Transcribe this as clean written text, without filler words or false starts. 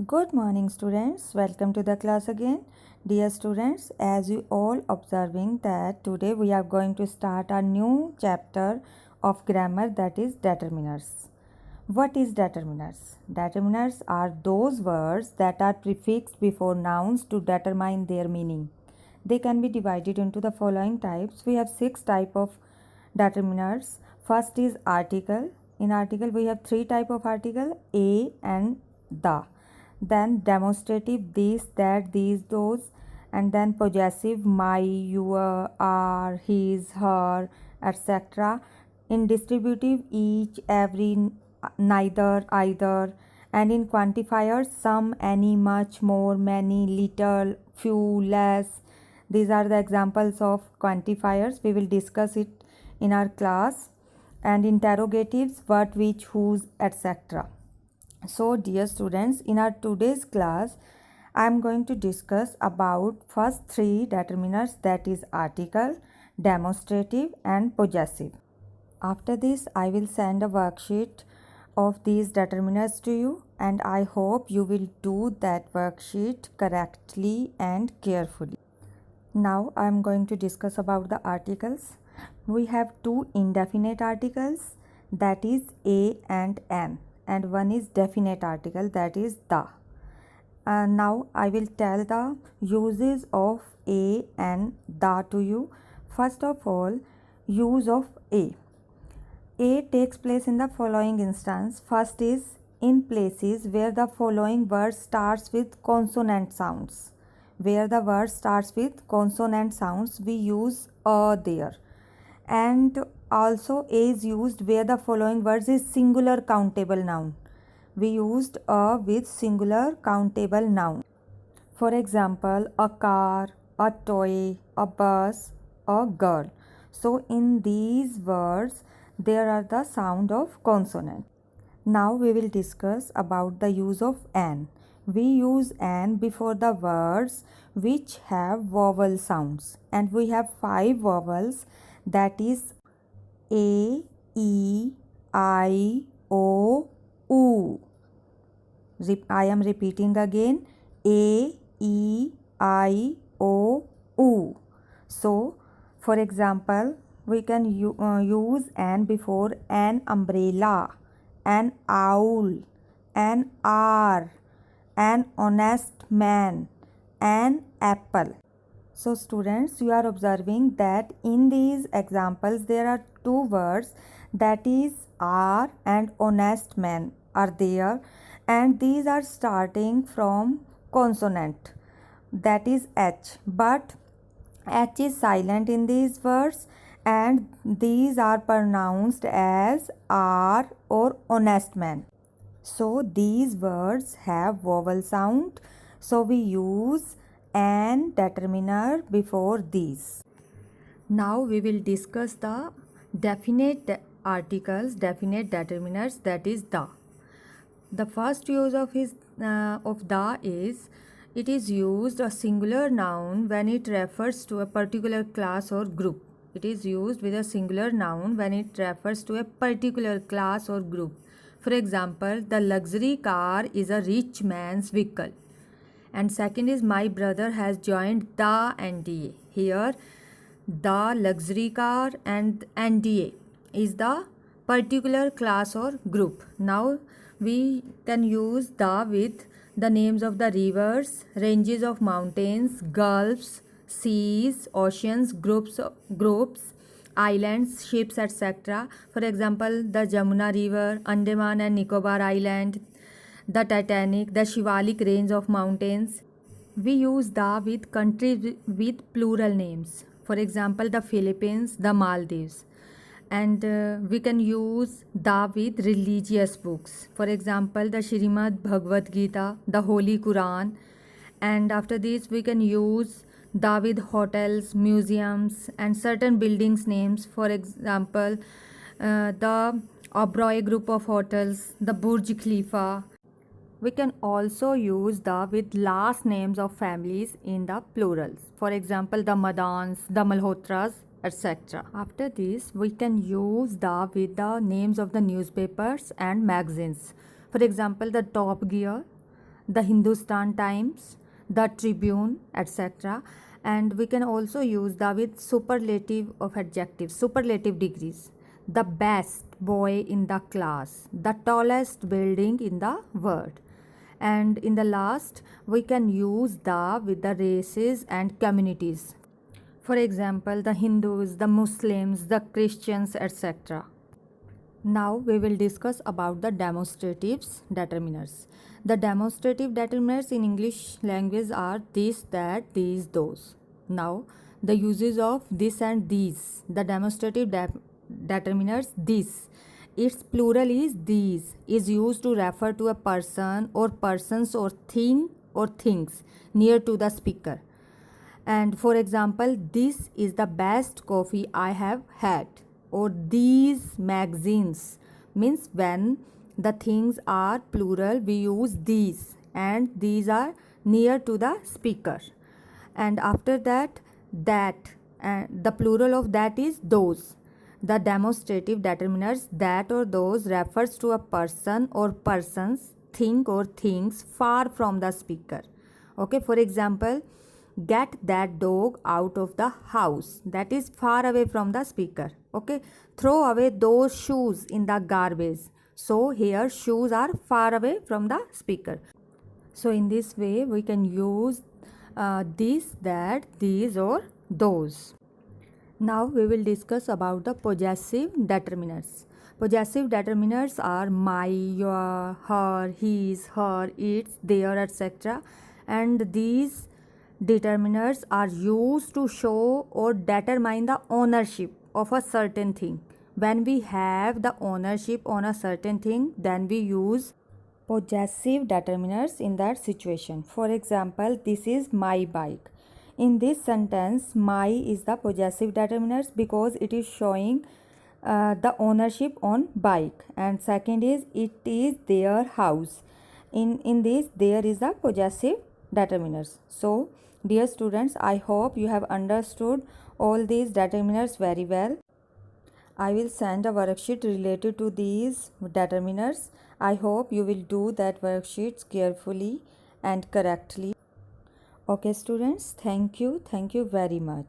Good morning students, welcome to the class again. Dear students, as you all observing that today we are going to start a new chapter of grammar, that is determiners. What is determiners? Determiners are those words that are prefixed before nouns to determine their meaning. They can be divided into the following types. We have 6 type of determiners. First is article. In article we have 3 type of article, a and the. Then demonstrative, this, that, these, those, and then possessive, my, your, our, his, her, etc. In distributive, each, every, neither, either, and in quantifiers, some, any, much, more, many, little, few, less. These are the examples of quantifiers. We will discuss it in our class. And interrogatives, what, which, whose, etc. So dear students, in our today's class I am going to discuss about first 3 determiners, that is article, demonstrative and possessive. After this I will send a worksheet of these determiners to you and I hope you will do that worksheet correctly and carefully. Now I am going to discuss about the articles. We have 2 indefinite articles, that is a and an, and one is definite article, that is the. And now I will tell the uses of a and the to you. First of all, use of a. A takes place in the following instance. First is in places where the following word starts with consonant sounds. Where the word starts with consonant sounds, we use a there. And also a is used where the following words is singular countable noun. We used a with singular countable noun. For example, a car, a toy, a bus, a girl. So in these words there are the sound of consonant. Now we will discuss about the use of an. We use an before the words which have vowel sounds, and we have 5 vowels, that is a, e, I, o, u. I am repeating again, a, e, I, o, u. So for example, we can use an before an umbrella, an owl, an hour, an honest man, an apple. So students, you are observing that in these examples there are 2 words, that is are and honest man are there, and these are starting from consonant, that is H, but H is silent in these words and these are pronounced as are or honest man. So these words have vowel sound, so we use an determiner before these. Now we will discuss the definite articles, definite determiners, that is the. The first use of the is, it is used a singular noun when it refers to a particular class or group. It is used with a singular noun when it refers to a particular class or group. For example, the luxury car is a rich man's vehicle. And second is, my brother has joined the NDA. Here the luxury car and NDA is the particular class or group. Now we can use the with the names of the rivers, ranges of mountains, gulfs, seas, oceans, groups, islands, ships, etc. For example, the Jamuna River, Andaman and Nicobar Island, the Titanic, the Shivalik range of mountains. We use the with countries with plural names. For example, the Philippines, the Maldives. And we can use the with religious books. For example, the Shrimad Bhagavad Gita, the Holy Quran. And after this, we can use the with hotels, museums, and certain buildings names. For example, the Oberoi group of hotels, the Burj Khalifa. We can also use the with last names of families in the plurals. For example, the Madans, the Malhotras, etc. After this, we can use the with the names of the newspapers and magazines. For example, the Top Gear, the Hindustan Times, the Tribune, etc. And we can also use the with superlative of adjectives, superlative degrees. The best boy in the class, the tallest building in the world. And in the last, we can use the with the races and communities. For example, the Hindus, the Muslims, the Christians, etc. Now we will discuss about the demonstratives determiners. The demonstrative determiners in English language are this, that, these, those. Now the uses of this and these. The demonstrative determiners this. Its plural is these is used to refer to a person or persons or thing or things near to the speaker. And for example, this is the best coffee I have had, or these magazines. Means when the things are plural, we use these, and these are near to the speaker. And after that, and the plural of that is those. The demonstrative determiners that or those refers to a person or persons, thing or things far from the speaker. Okay, for example, get that dog out of the house, that is far away from the speaker. Okay, throw away those shoes in the garbage, so here shoes are far away from the speaker. So in this way we can use this, that, these or those. Now we will discuss about the possessive determiners. Possessive determiners are my, your, her, his, her, its, their, etc. And these determiners are used to show or determine the ownership of a certain thing. When we have the ownership on a certain thing, then we use possessive determiners in that situation. For example, this is my bike. In this sentence, my is the possessive determiners because it is showing the ownership on bike, and second is it is their house. In this, there is the possessive determiners. So dear students, I hope you have understood all these determiners very well. I will send a worksheet related to these determiners. I hope you will do that worksheets carefully and correctly. Okay students, thank you very much.